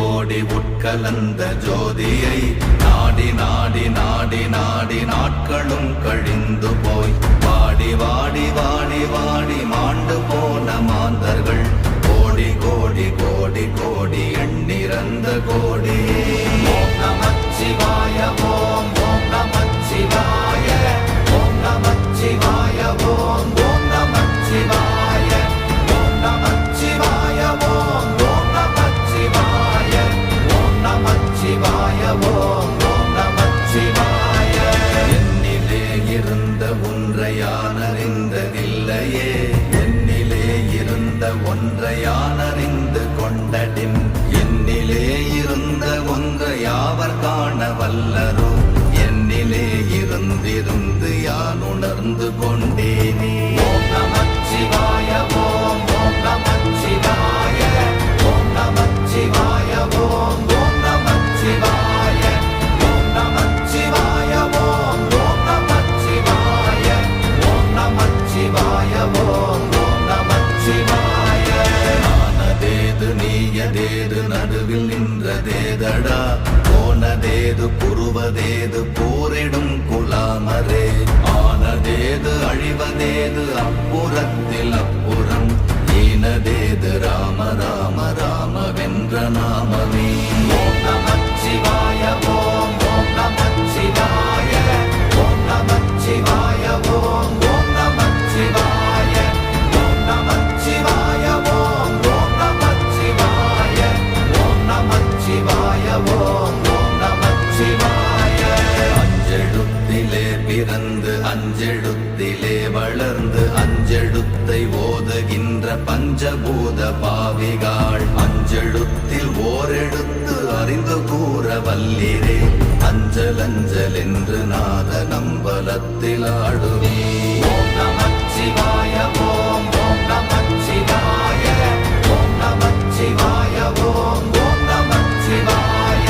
ஓடி உட்கலந்த ஜோதியை நாடி நாடி நாடி நாடி நாட்களும் கழிந்து போய் வாடி வாடி வாடி வாடி மாண்டு போன மாந்தர்கள் கோடி கோடி கோடி கோடி எண்ணிறந்த கோடி. ஓம் நமச்சிவாய ஓம் ஓம் நமச்சிவாய ஓம் நமச்சிவாய ஓம் ஓம் நமச்சிவாய ஓம் நமச்சிவாய ஓம் ஓம் நமச்சிவாய ஓம் நமச்சிவாய ஓம் ஓம் நமச்சிவாய. என்னிலே இருந்த ஒன்றை யான் அறிந்ததில்லையே, என்னிலே இருந்த ஒன்றை யான் அறிந்து கொண்டடின், என்னிலே இருந்த ஒன்றை யாவர் காண வல்லரோ, என்னிலே இருந்திருந்து யான் உணர்ந்து கொண்டேனே. ஓம் நமச்சிவாய ஓம் ஓம் நமச்சிவாய ஓம் நமச்சிவாய ஓம் ஓம் நமச்சிவாய ஓம் நமச்சிவாய ஓம் ஓம் நமச்சிவாய ஓம் நமச்சிவாய ஓம் ஓம் நமச்சிவாய. ஆனதேது நீயதேது நடுவில் நின்றதேதடா, போனதேது புருவதேது போரிடும் குலாமரே, ஆனதேது அழிவதேது அப்புறத்தில் அப்புறம், ஈனதேது ராம ராம ராம வென்ற நாமமே. ஓம் நமச்சிவாய ஓம் ஓம் நமச்சிவாய ஓம் நமச்சிவாய ஓம் ஓம் நமச்சிவாய ஓம் நமச்சிவாய ஓம் ஓம் நமச்சிவாய ஓம் நமச்சிவாய ஓம் ஓம் நமச்சிவாய. அஞ்செழுத்திலே பிறந்து அஞ்செழுத்திலே வளர்ந்து அஞ்செழுத்தை ஓதுகின்ற பஞ்சபூத பாவிகாள், அஞ்செழுத்தில் ஓரெழுத்து அறிந்து கூற வல்லிரே, அஞ்சல் அஞ்சல் என்று நாத நம்பலத்தில் ஆடுவே. ஓம் நமச்சிவாய ஓம் ஓம் நமச்சிவாய ஓம் நமச்சிவாய ஓம் ஓம் நமச்சிவாய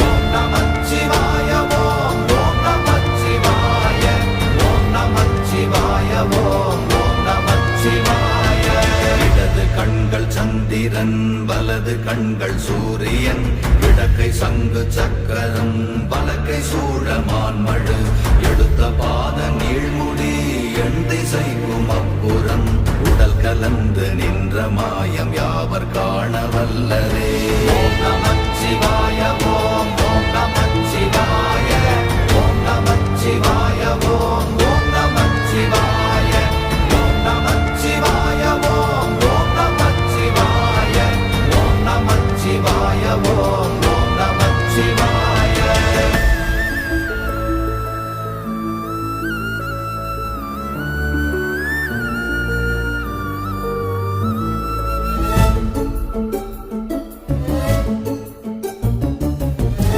ஓம் நமச்சிவாய ஓம் ஓம் நமச்சிவாய ஓம் நமச்சிவாய ஓம் ஓம் நமச்சிவாய. இடது கண்கள் சந்திரன் வலது கண்கள் சூரியன், இடக்கை சங்கு சக்கரம் வலக்கை சூழமான்மழு, எடுத்த பாத நீழ்முடி எண் திசைக்கும் அப்புறம், உடல் கலந்து நின்ற மாயம் யாவர் காண வல்லரே. ஓம் நமச்சிவாய ஓம் ஓம் நமச்சிவாய ஓம் நமச்சிவாய ஓம் ஓம் நமச்சிவாய ஓம் நமச்சிவாய ஓம் ஓம் நமச்சிவாய ஓம் நமச்சிவாய ஓம் ஓம் நமச்சிவாய.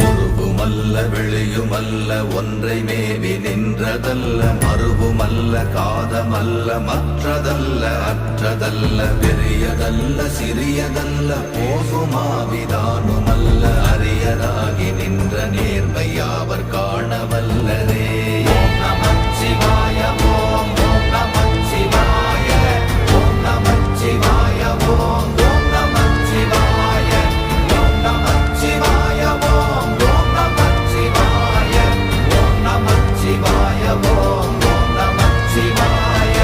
உருவுமல்ல வெளியுமல்ல ஒன்றை மேவி நின்றதல்ல, மறுவுமல்ல காதமல்ல மற்றதல்ல அற்றதல்ல, பெரியதல்ல சிறியதல்ல போகுமாவிதானுமல்ல, அரியராகி நின்ற நேர்மை யாவர் காண வல்லரே. ஓம் நமச்சிவாய ஓம் ஓம் நமச்சிவாய ஓம் நமச்சிவாய ஓம் ஓம் நமச்சிவாய ஓம் நமச்சிவாய ஓம் ஓம் நமச்சிவாய ஓம் நமச்சிவாய ஓம் ஓம் நமச்சிவாய.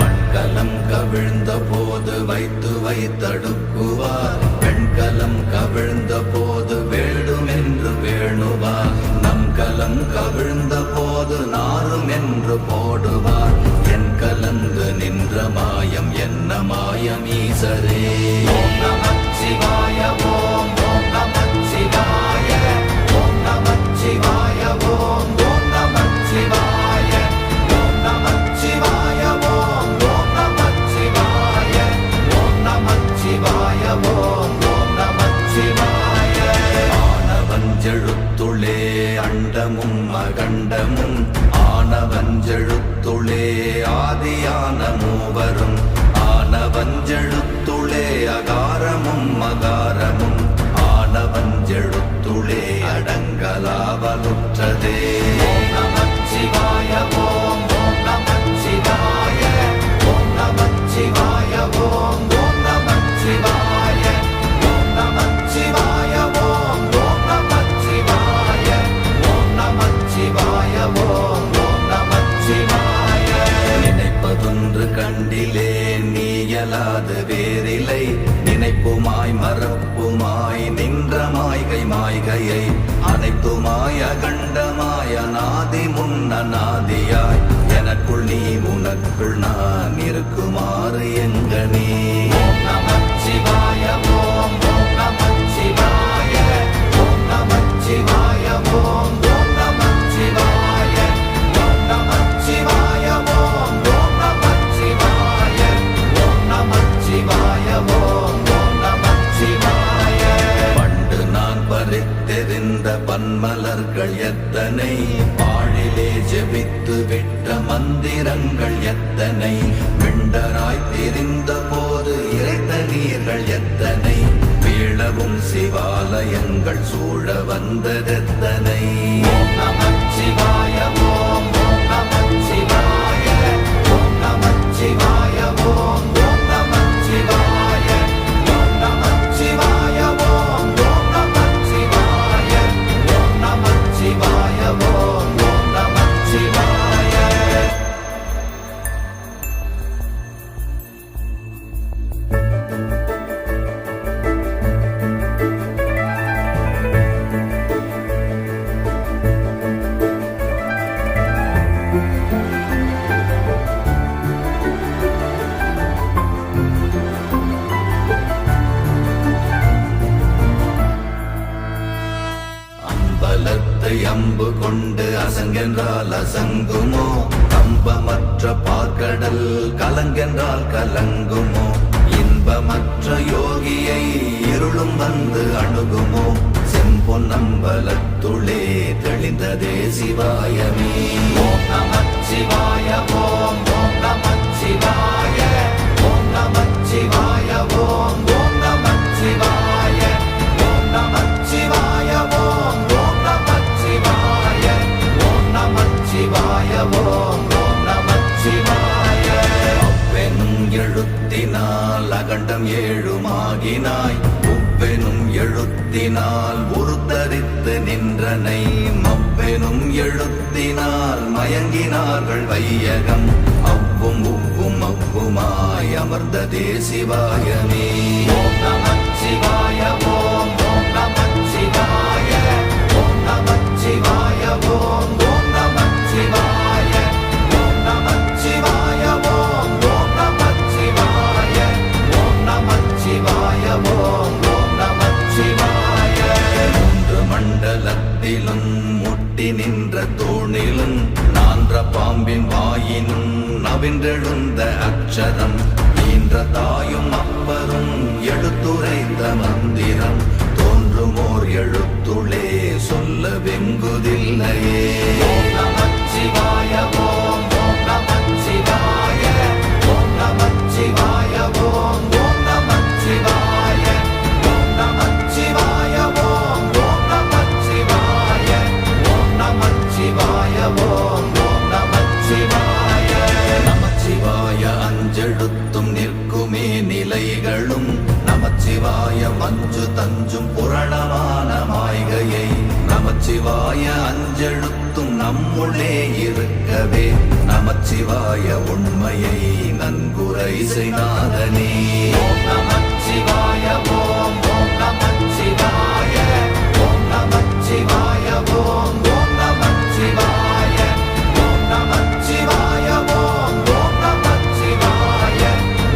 மண்கலம் கவிழ்ந்த போது வைத்து வைத்தடுக்குவார், பெண்கலம் கவிழ்ந்த போது வேடும் என்று வேணுவார், நம் கலம் கவிழ்ந்த போது நாரும் என்று போடுவார், என் கலந்து நின்ற மாயம் என்ன மாயம் ஈசரே. ஓம் நமச்சிவாய ஓம் ஓம் நமச்சிவாய ஓம் நமச்சிவாய ஓம் ஓம் நமச்சிவாய ஓம் நமச்சிவாய ஓம் ஓம் நமச்சிவாய ஓம் நமச்சிவாய ஓம் ஓம் நமச்சிவாய. ஆனவஞ்செழுத்துளே அண்டமும் அகண்டமும், ஆனவஞ்செழுத்துளே ஆதியான மூவரும், ஆனவஞ்செழுத்துளே அகாரமும் அகாரமும், ஆனவஞ்செழுத்துளே அடங்கலாவலுற்றதே. ஓம் நமச்சிவாய ஓம் ஓம் நமச்சிவாய ஓம் நமச்சிவாய ஓம் ஓம் நமச்சிவாய ஓம் நமச்சிவாய மாய்கை மாய்கையை அனைத்துமாய கண்டமாய நாதி முன்னாதியாய் எனக்குள் நீ உனக்குள் நான் இருக்குமாறு எங்கனே. ஓம் நமச்சிவாய ஓம் ஓம் நமச்சிவாய ஓம் நமச்சிவாய ஓம் ஓம் நமச்சிவாய ஓம் நமச்சிவாய ஓம் ஓம் நமச்சிவாய ஓம் நமச்சிவாய ஓம் ஓம் நமச்சிவாய. பண்டு நான் பறித்தெறிந்த பன்மலர்கள் எத்தனை, பாழிலே ஜெபித்து விட்ட மந்திரங்கள் எத்தனை, விண்டராய் திரிந்த போது இறைத்த நீர்கள் எத்தனை, வீழவும் சிவாலயங்கள் சூழ வந்ததெத்தனை. ஓம் நமச்சிவாய ஓம் ஓம் நமச்சிவாய ஓம் நமச்சிவாய ஓம் ஓம் நமச்சிவாய ஓம் நமச்சிவாய ஓம் ஓம் நமச்சிவாய ஓம் நமச்சிவாய ஓம் ஓம் நமச்சிவாய. அம்பலத்தை அம்பு கொண்டு அசங்கென்றால் அசங்குமோ, கம்பமற்ற பார்க்கடல் கலங்கென்றால் கலங்குமோ, இன்பமற்ற யோகியை இருளும் வந்து அணுகுமோ, செம்பொன்னம்பலத்துளே தெளிந்ததே சிவாயமே. ஓம் நமச்சிவாய ஓம் ஓம் நமச்சிவாய ஓம் நமச்சிவாய ஓம் ஓம் நமச்சிவாய ஓம் நமச்சிவாய ஓம் ஓம் நமச்சிவாய ஓம் நமச்சிவாய ஓம் ஓம் நமச்சிவாய. அவ்வெனும் எழுத்தினால் அகண்டம் ஏழுமாகினாய், உவ்வெனும் எழுத்தினால் உருத்தரித்து நின்றனை, மவ்வெனும் எழுத்தினால் மயங்கினார்கள் வையகம், அவ்வும் உவ்வும் அவ்வுமாய் அமர்ந்ததே சிவாயமே. ஓம் நமச்சிவாய ஓம் ஓம் நமச்சிவாய ஓம் நமச்சிவாய ஓம் ஓம் நமச்சிவாய ஓம் நமச்சிவாய ஓம் ஓம் நமச்சிவாய ஓம் நமச்சிவாய ஓம் ஓம் நமச்சிவாய. மூன்று மண்டலத்திலும் முட்டி நின்ற தூணிலும் நான்ற பாம்பின் வாயினும் நவின்றெழுந்த அக்ஷரம், ஈன்ற தாயும் அப்பரும் எடுத்துரைத்த மந்திரம், தோன்றுமோர் எழுத்துளே சொல்ல வெங்குதில்லையே. ஓம் நமச்சிவாய ஓம் ஓம் நமச்சிவாய ஓம் நமச்சிவாய ஓம் ஓம் நமச்சிவாய ஓம் நமச்சிவாய ஓம் ஓம் நமச்சிவாய ஓம் நமச்சிவாய ஓம் ஓம் நமச்சிவாய. நமச்சிவாய அஞ்செழுத்தும் நிற்குமே நிலைகளும், நமச்சிவாய மஞ்சு தஞ்சும் புரணமான மாய்கையை, நமச்சிவாய அஞ்செழுத்தும் நம்முள்ளே இருக்கவே, நமச்சிவாய உண்மையை நன்குரை செய்நாதனே. ஓம் நமச்சிவாய ஓம் ஓம் நமச்சிவாய ஓம் நமச்சிவாய ஓம் ஓம் நமச்சிவாய ஓம் நமச்சிவாய ஓம் ஓம் நமச்சிவாய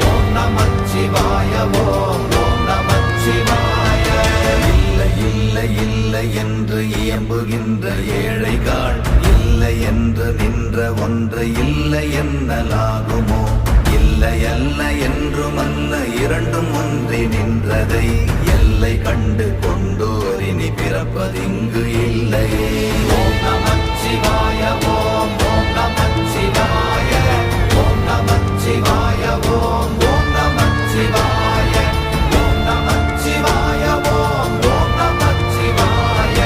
ஓம் நமச்சிவாய ஓம் ஓம் நமச்சிவாய. இல்லை இல்லை இல்லை என்று இயம்புகின்ற ஏழைகாள், இல்லை என்று நின்ற ஒன்று இல்லை என்னலாகுமோ, இல்லை அல்ல என்றுமல்ல இரண்டும் ஒன்றி நின்றதை, எல்லை கண்டு கொண்டோர் இனி பிறப்பதிங்கு இல்லையே. ஓம் நமச்சிவாய ஓம் ஓம் நமச்சிவாய ஓம் நமச்சிவாய ஓம் ஓம் நமச்சிவாய ஓம் நமச்சிவாய ஓம் ஓம் நமச்சிவாய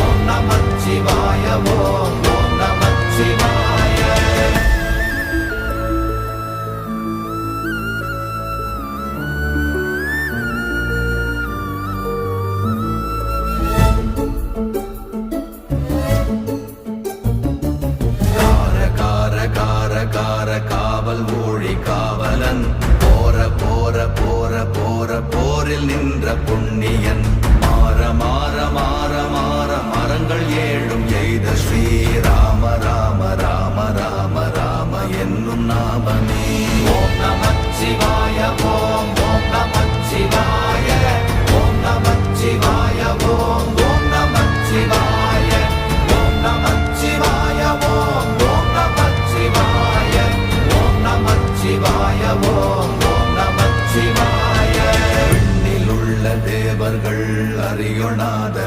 ஓம் நமச்சிவாய ஓம் ஓம் நமச்சிவாய. காவல் ஊழி காவலன், போர போர போர போர போரில் நின்ற புண்ணியன், மாறமா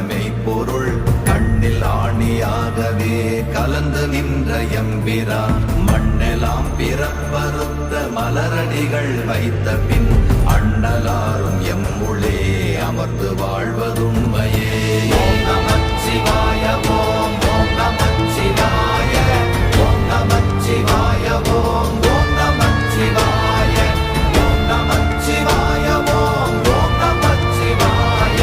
மெய்ப்பொருள் கண்ணில் ஆணியாகவே கலந்து நின்ற எம்பிரான் மண்ணெல்லாம் பிறப்பறுத்த மலரடிகள் வைத்த பின் அண்ணலாரும் எம்முளே அமர்ந்து வாழ்வதுண்மையே. ஓம் நமச்சிவாய ஓம் ஓம் நமச்சிவாய ஓம் நமச்சிவாய ஓம் ஓம் நமச்சிவாய ஓம் நமச்சிவாய ஓம் ஓம் நமச்சிவாய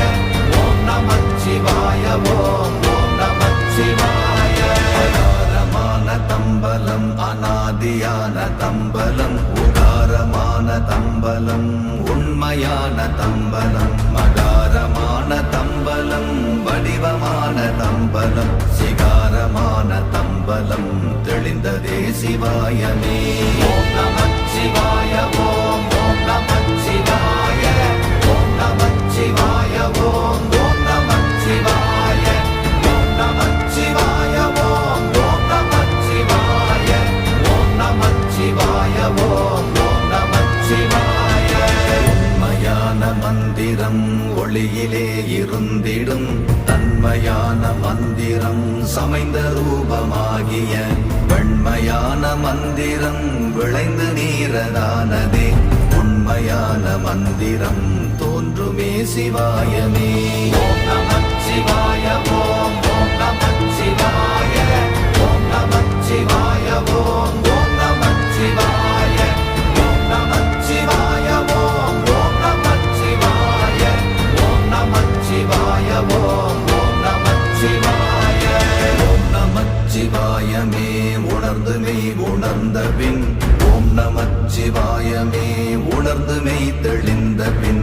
ஓம் நமச்சிவாய ஓம் ஓம் நமச்சிவாய. அகாரமான தம்பலம் அநாதியான தம்பலம் உகாரமான தம்பலம் உண்மையான தம்பலம் மகாரமான தம்பலம் வடிவமான தம்பலம் சிகாரமான தம்பலம் தெளிந்ததே சிவாயமே. ஓம் நமச்சிவாய ஓம் ஓம் நமச்சிவாய ஓம் நமச்சிவாய ஓம் ஓம் நமச்சிவாய ஓம் நமச்சிவாய ஓம் ஓம் நமச்சிவாய ஓம் நமச்சிவாய ஓம் ஓம் நமச்சிவாய. உண்மையான மந்திரம் ஒளியிலே இருந்திடும் தன்மையான மந்திரம் சமைந்த ரூபமாகிய வெண்மையான மந்திரம் விளைந்து நீரதானதே உண்மையான மந்திரம் தோன்றுமே சிவாயமே. ஓம் நமச்சிவாய ஓம் ஓம் நமச்சிவாய ஓம் நமச்சிவாய ஓம் ஓம் நமச்சிவாய ஓம் நமச்சிவாய ஓம் ஓம் நமச்சிவாய ஓம் நமச்சிவாய ஓம் ஓம் நமச்சிவாய. ஓம் நமச்சிவாயமே உணர்ந்து மெய் உணர்ந்த பின் ஓம் நமச்சிவாயமே உணர்ந்து மெய் தெளிந்த பின்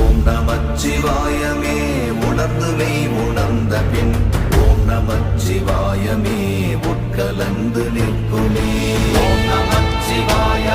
ஓம் நமச்சிவாயமே உணர்ந்து மெய் உணர்ந்த பின் ஓம் நமச்சிவாயமே உட்கலந்து நிற்குமே. ஓம் நமச்சிவாய